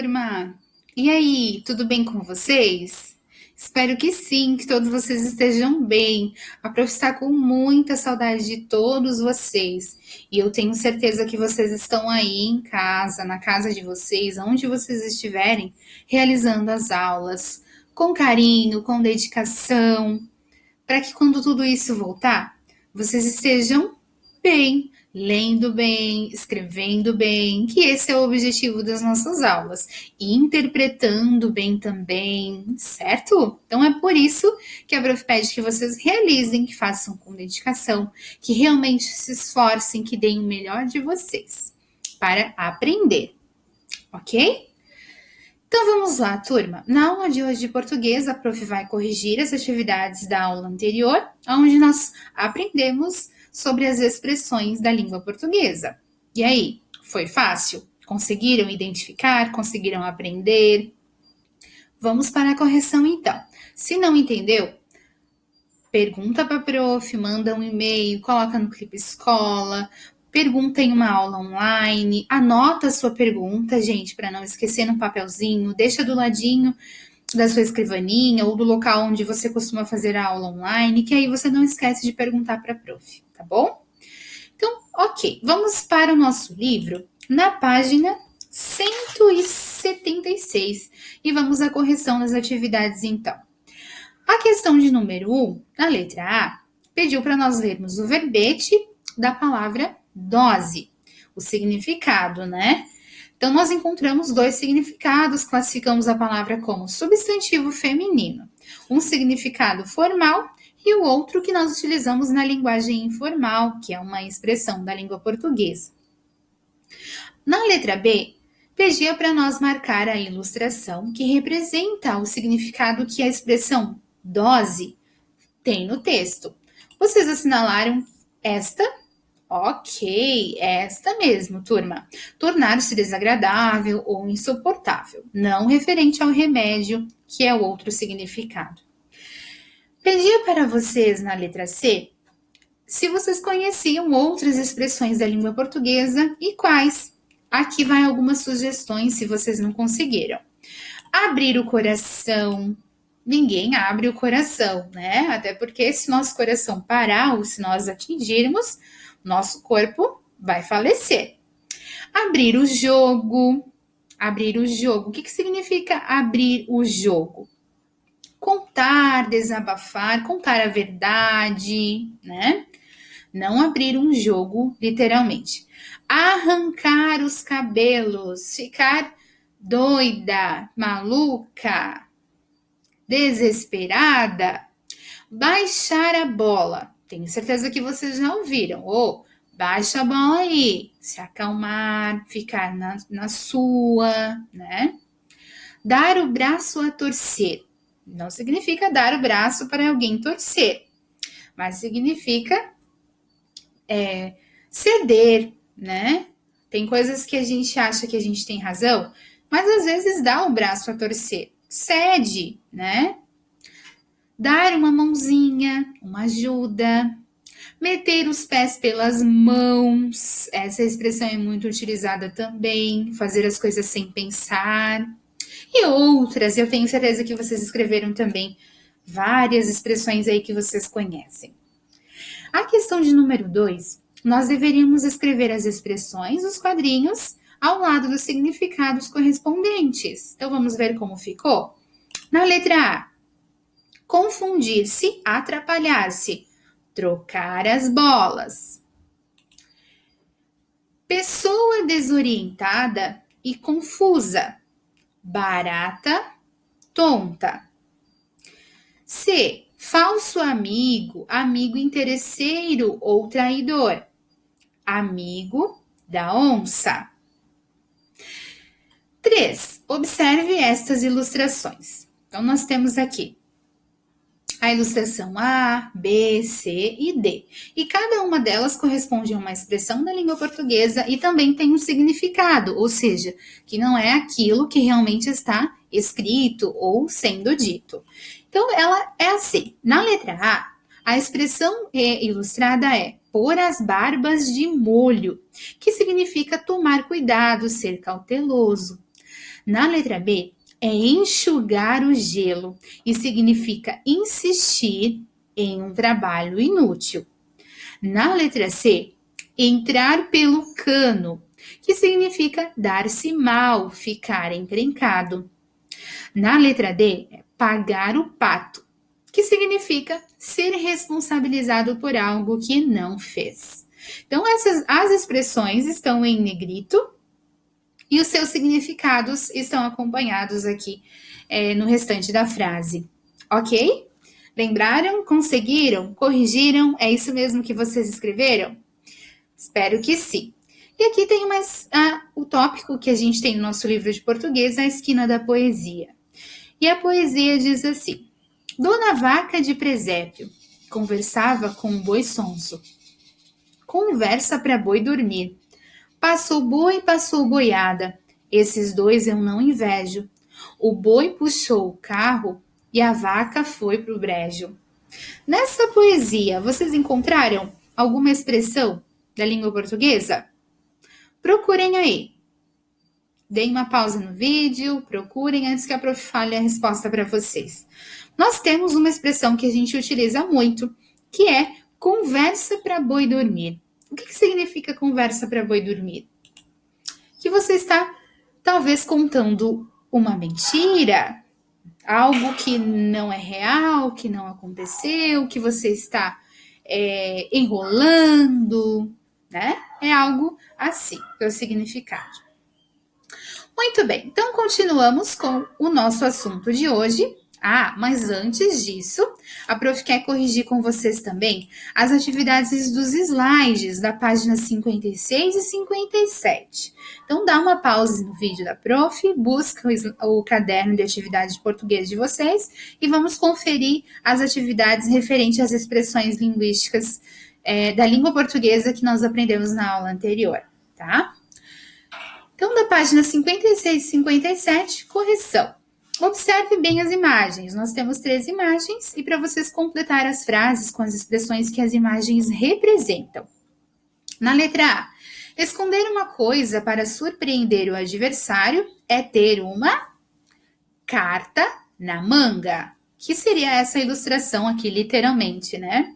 Turma, e aí, tudo bem com vocês? Espero que sim, que todos vocês estejam bem. A prof está com muita saudade de todos vocês. E eu tenho certeza que vocês estão aí em casa, na casa de vocês, onde vocês estiverem, realizando as aulas com carinho, com dedicação, para que quando tudo isso voltar, vocês estejam bem, lendo bem, escrevendo bem, que esse é o objetivo das nossas aulas, e interpretando bem também, certo? Então é por isso que a Prof pede que vocês realizem, que façam com dedicação, que realmente se esforcem, que deem o melhor de vocês para aprender, ok? Então vamos lá, turma. Na aula de hoje de português, a prof vai corrigir as atividades da aula anterior, onde nós aprendemos sobre as expressões da língua portuguesa. E aí, foi fácil? Conseguiram identificar? Conseguiram aprender? Vamos para a correção então. Se não entendeu, pergunta para a prof, manda um e-mail, coloca no Clipe Escola, pergunta em uma aula online, anota a sua pergunta, gente, para não esquecer no papelzinho, deixa do ladinho da sua escrivaninha ou do local onde você costuma fazer a aula online, que aí você não esquece de perguntar para a prof, tá bom? Então, ok, vamos para o nosso livro na página 176 e vamos à correção das atividades então. A questão de número 1, na letra A, pediu para nós lermos o verbete da palavra dose, o significado, né? Então, nós encontramos dois significados, classificamos a palavra como substantivo feminino. Um significado formal e o outro que nós utilizamos na linguagem informal, que é uma expressão da língua portuguesa. Na letra B, pedia para nós marcar a ilustração que representa o significado que a expressão dose tem no texto. Vocês assinalaram esta? Ok, esta mesmo, turma. Tornar-se desagradável ou insuportável, não referente ao remédio, que é outro significado. Pedia para vocês, na letra C, se vocês conheciam outras expressões da língua portuguesa e quais. Aqui vai algumas sugestões, se vocês não conseguiram. Abrir o coração. Ninguém abre o coração, né? Até porque se nosso coração parar ou se nós atingirmos, nosso corpo vai falecer. Abrir o jogo. Abrir o jogo. O que significa abrir o jogo? Contar, desabafar, contar a verdade, né? Não abrir um jogo, literalmente. Arrancar os cabelos, ficar doida, maluca, desesperada. Baixar a bola. Tenho certeza que vocês já ouviram. Ou baixa a bola aí, se acalmar, ficar na sua, né? Dar o braço a torcer. Não significa dar o braço para alguém torcer, mas significa ceder, né? Tem coisas que a gente acha que a gente tem razão, mas às vezes dá o braço a torcer. Cede, né? Dar uma mãozinha, uma ajuda. Meter os pés pelas mãos. Essa expressão é muito utilizada também. Fazer as coisas sem pensar. E outras, eu tenho certeza que vocês escreveram também várias expressões aí que vocês conhecem. A questão de número 2, nós deveríamos escrever as expressões, os quadrinhos, ao lado dos significados correspondentes. Então, vamos ver como ficou? Na letra A, confundir-se, atrapalhar-se, trocar as bolas. Pessoa desorientada e confusa, barata, tonta. C, falso amigo, amigo interesseiro ou traidor, amigo da onça. 3, observe estas ilustrações. Então, nós temos aqui a ilustração A, B, C e D. E cada uma delas corresponde a uma expressão da língua portuguesa e também tem um significado, ou seja, que não é aquilo que realmente está escrito ou sendo dito. Então, ela é assim. Na letra A expressão ilustrada é pôr as barbas de molho, que significa tomar cuidado, ser cauteloso. Na letra B, é enxugar o gelo e significa insistir em um trabalho inútil. Na letra C, entrar pelo cano, que significa dar-se mal, ficar encrencado. Na letra D, é pagar o pato, que significa ser responsabilizado por algo que não fez. Então, as expressões estão em negrito e os seus significados estão acompanhados aqui no restante da frase. Ok? Lembraram? Conseguiram? Corrigiram? É isso mesmo que vocês escreveram? Espero que sim. E aqui tem o tópico que a gente tem no nosso livro de português, a esquina da poesia. E a poesia diz assim: Dona Vaca de Presépio conversava com um boi sonso. Conversa para boi dormir. Passou boi, passou boiada. Esses dois eu não invejo. O boi puxou o carro e a vaca foi pro brejo. Nessa poesia, vocês encontraram alguma expressão da língua portuguesa? Procurem aí. Deem uma pausa no vídeo, procurem antes que a prof fale a resposta para vocês. Nós temos uma expressão que a gente utiliza muito, que é conversa para boi dormir. O que significa conversa para boi dormir? Que você está, talvez, contando uma mentira, algo que não é real, que não aconteceu, que você está enrolando, né? É algo assim, é o significado. Muito bem, então continuamos com o nosso assunto de hoje. Mas antes disso, a prof quer corrigir com vocês também as atividades dos slides da página 56 e 57. Então dá uma pausa no vídeo da prof, busca o caderno de atividade de português de vocês e vamos conferir as atividades referentes às expressões linguísticas da língua portuguesa que nós aprendemos na aula anterior, tá? Então, da página 56 e 57, correção. Observe bem as imagens. Nós temos 3 imagens e para vocês completar as frases com as expressões que as imagens representam. Na letra A, esconder uma coisa para surpreender o adversário é ter uma carta na manga, que seria essa ilustração aqui, literalmente, né?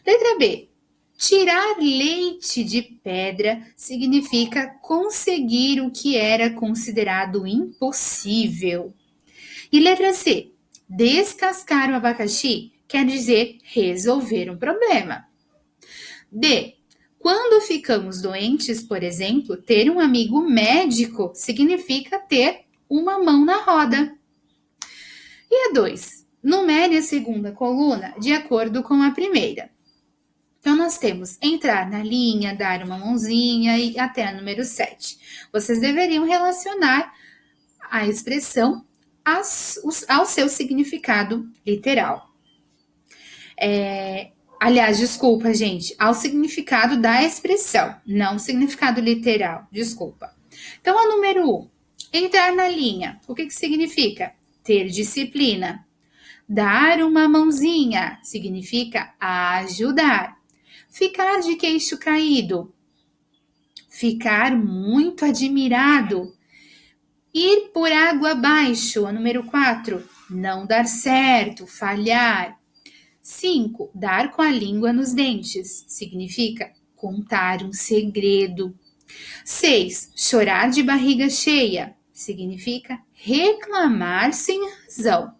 Letra B, tirar leite de pedra significa conseguir o que era considerado impossível. E letra C, descascar o abacaxi quer dizer resolver um problema. D, quando ficamos doentes, por exemplo, ter um amigo médico significa ter uma mão na roda. E a 2, numere a segunda coluna de acordo com a primeira. Então, nós temos entrar na linha, dar uma mãozinha e até a número 7. Vocês deveriam relacionar a expressão ao seu significado literal. Aliás, desculpa, gente, ao significado da expressão, não o significado literal, desculpa. Então, a número 1, entrar na linha. O que significa? Ter disciplina. Dar uma mãozinha significa ajudar. Ficar de queixo caído. Ficar muito admirado. Ir por água abaixo, a número 4. Não dar certo, falhar. 5. Dar com a língua nos dentes. Significa contar um segredo. 6. Chorar de barriga cheia. Significa reclamar sem razão.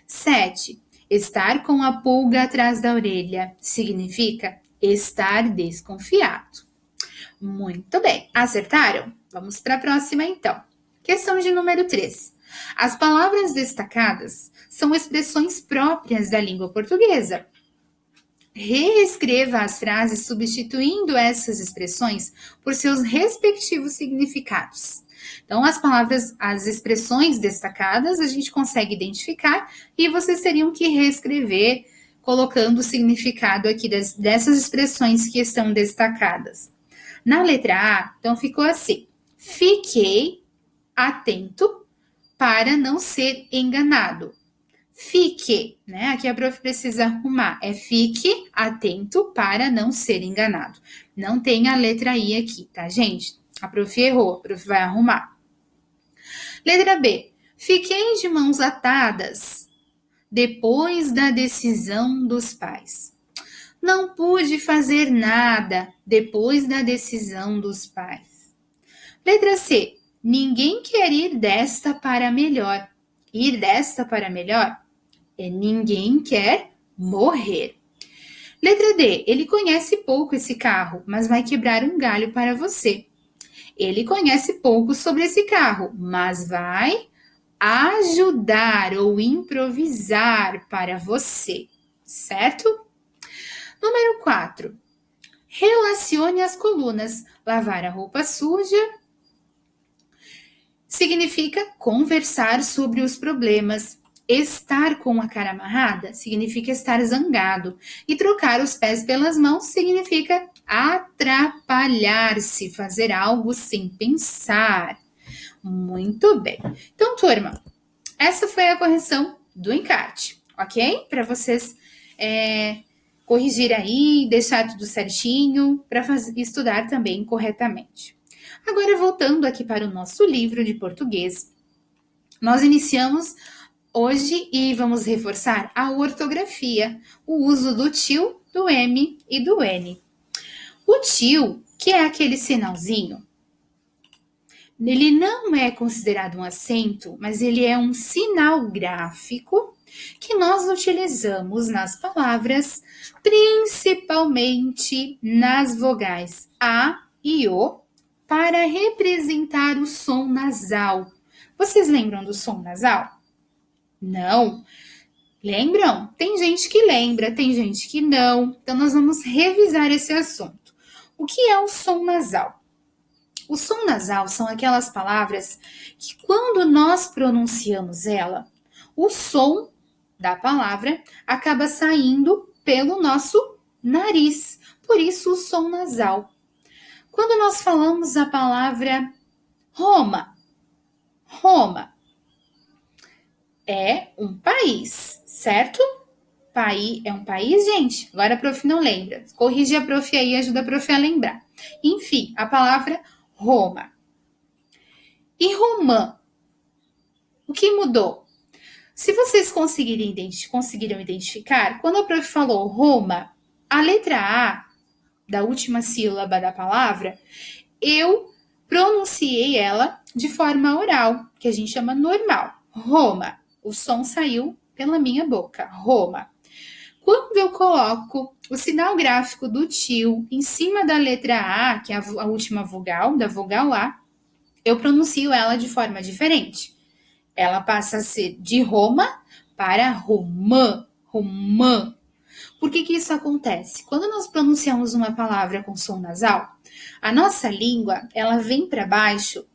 7. Estar com a pulga atrás da orelha. Significa estar desconfiado. Muito bem, acertaram? Vamos para a próxima então. Questão de número 3. As palavras destacadas são expressões próprias da língua portuguesa. Reescreva as frases substituindo essas expressões por seus respectivos significados. Então, as expressões destacadas a gente consegue identificar e vocês teriam que reescrever colocando o significado aqui dessas expressões que estão destacadas. Na letra A, então ficou assim: fiquei atento para não ser enganado. Fique, né? Aqui a prof precisa arrumar. Fique atento para não ser enganado. Não tem a letra I aqui, tá, gente? A prof errou, a prof vai arrumar. Letra B. Fiquei de mãos atadas depois da decisão dos pais. Não pude fazer nada depois da decisão dos pais. Letra C. Ninguém quer ir desta para melhor. Ir desta para melhor é ninguém quer morrer. Letra D. Ele conhece pouco esse carro, mas vai quebrar um galho para você. Ele conhece pouco sobre esse carro, mas vai ajudar ou improvisar para você, certo? Número 4. Relacione as colunas. Lavar a roupa suja significa conversar sobre os problemas. Estar com a cara amarrada significa estar zangado. E trocar os pés pelas mãos significa atrapalhar-se, fazer algo sem pensar. Muito bem. Então, turma, essa foi a correção do encarte, ok? Para vocês corrigir aí, deixar tudo certinho, para estudar também corretamente. Agora, voltando aqui para o nosso livro de português, nós iniciamos hoje e vamos reforçar a ortografia, o uso do tio, do M e do N. O tio, que é aquele sinalzinho, ele não é considerado um acento, mas ele é um sinal gráfico que nós utilizamos nas palavras, principalmente nas vogais A e O, para representar o som nasal. Vocês lembram do som nasal? Não. Lembram? Tem gente que lembra, tem gente que não. Então, nós vamos revisar esse assunto. O que é o som nasal? O som nasal são aquelas palavras que, quando nós pronunciamos ela, o som da palavra acaba saindo pelo nosso nariz. Por isso, o som nasal. Quando nós falamos a palavra Roma, Roma é um país, certo? É um país, gente? Agora a prof não lembra. Corrige a prof aí, ajuda a prof a lembrar. Enfim, a palavra Roma. E romã? O que mudou? Se vocês conseguiram identificar, quando a prof falou Roma, a letra A da última sílaba da palavra, eu pronunciei ela de forma oral, que a gente chama normal. Roma. O som saiu pela minha boca. Roma. Quando eu coloco o sinal gráfico do tio em cima da letra A, que é a última vogal, da vogal A, eu pronuncio ela de forma diferente. Ela passa a ser de Roma para Romã. Romã. Por que isso acontece? Quando nós pronunciamos uma palavra com som nasal, a nossa língua, ela vem para baixo,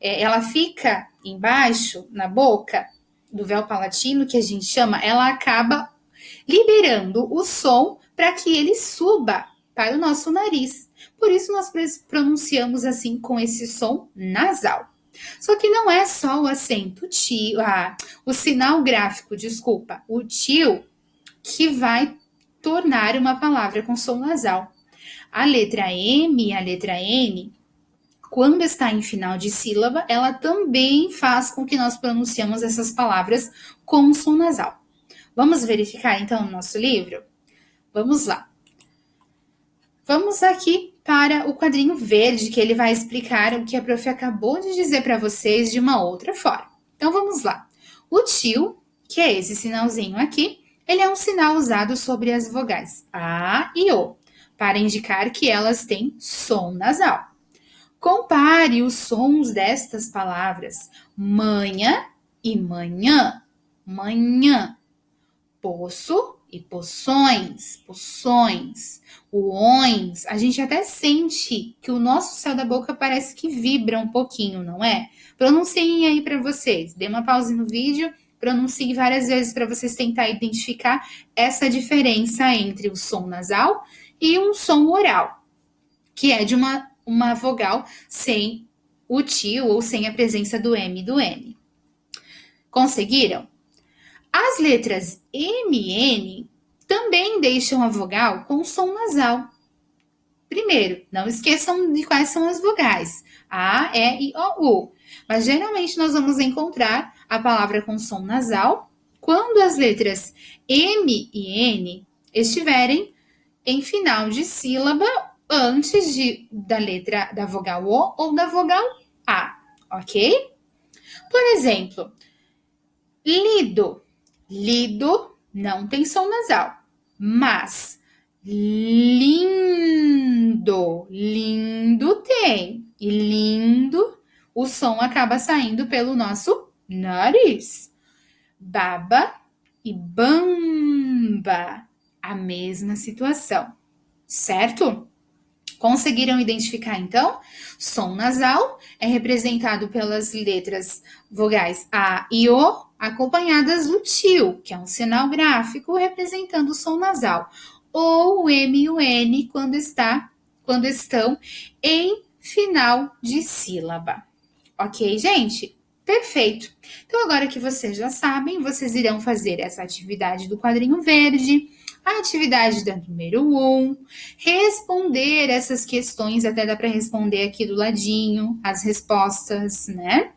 ela fica embaixo, na boca, do véu palatino, que a gente chama, ela acaba liberando o som para que ele suba para o nosso nariz. Por isso nós pronunciamos assim com esse som nasal. Só que não é só o acento tio, o sinal gráfico, desculpa, o tio, que vai tornar uma palavra com som nasal. A letra M e a letra N, quando está em final de sílaba, ela também faz com que nós pronunciamos essas palavras com som nasal. Vamos verificar então no nosso livro? Vamos lá. Vamos aqui para o quadrinho verde, que ele vai explicar o que a prof acabou de dizer para vocês de uma outra forma. Então vamos lá. O tio, que é esse sinalzinho aqui, ele é um sinal usado sobre as vogais A e O, para indicar que elas têm som nasal. Compare os sons destas palavras manha e manhã, manhã, poço e poções, poções, uões. A gente até sente que o nosso céu da boca parece que vibra um pouquinho, não é? Pronunciem aí para vocês, dê uma pausa no vídeo, pronuncie várias vezes para vocês tentar identificar essa diferença entre o som nasal e um som oral, que é de uma vogal sem o tio ou sem a presença do M e do N. Conseguiram? As letras M e N também deixam a vogal com som nasal. Primeiro, não esqueçam de quais são as vogais. A, E, I, O, U. Mas geralmente nós vamos encontrar a palavra com som nasal quando as letras M e N estiverem em final de sílaba antes da letra da vogal O ou da vogal A, ok? Por exemplo, lido. Lido não tem som nasal, mas lindo, lindo tem. E lindo, o som acaba saindo pelo nosso nariz. Baba e bamba, a mesma situação, certo? Conseguiram identificar, então? Som nasal é representado pelas letras vogais A e O, acompanhadas do tio, que é um sinal gráfico representando o som nasal, ou o M e o N quando estão em final de sílaba. Ok, gente? Perfeito. Então, agora que vocês já sabem, vocês irão fazer essa atividade do quadrinho verde, a atividade da número 1, responder essas questões, até dá para responder aqui do ladinho, as respostas, né?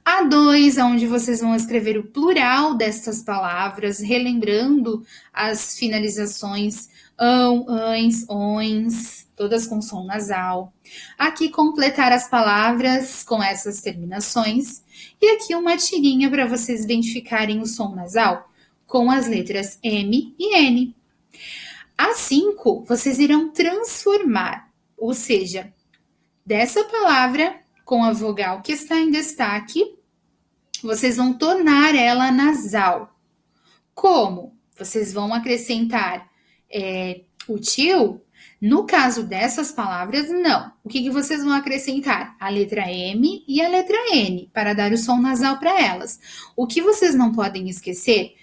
A 2, onde vocês vão escrever o plural destas palavras, relembrando as finalizações ão, ães, ões, todas com som nasal. Aqui, completar as palavras com essas terminações. E aqui uma tirinha para vocês identificarem o som nasal com as letras M e N. A 5, vocês irão transformar, ou seja, dessa palavra com a vogal que está em destaque, vocês vão tornar ela nasal. Como? Vocês vão acrescentar o tio? No caso dessas palavras, não. O que vocês vão acrescentar? A letra M e a letra N, para dar o som nasal para elas. O que vocês não podem esquecer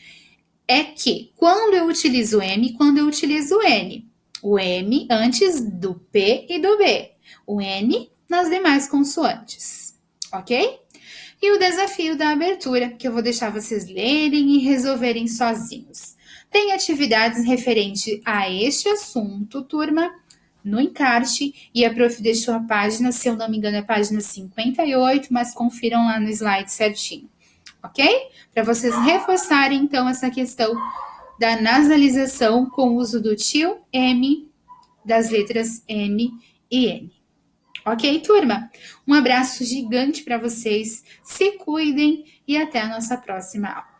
é que quando eu utilizo M, quando eu utilizo N, o M antes do P e do B, o N nas demais consoantes, ok? E o desafio da abertura, que eu vou deixar vocês lerem e resolverem sozinhos. Tem atividades referentes a este assunto, turma, no encarte, e a prof deixou a página, se eu não me engano, é a página 58, mas confiram lá no slide certinho, ok? Para vocês reforçarem, então, essa questão da nasalização com o uso do tio M, das letras M e N. Ok, turma? Um abraço gigante para vocês, se cuidem e até a nossa próxima aula.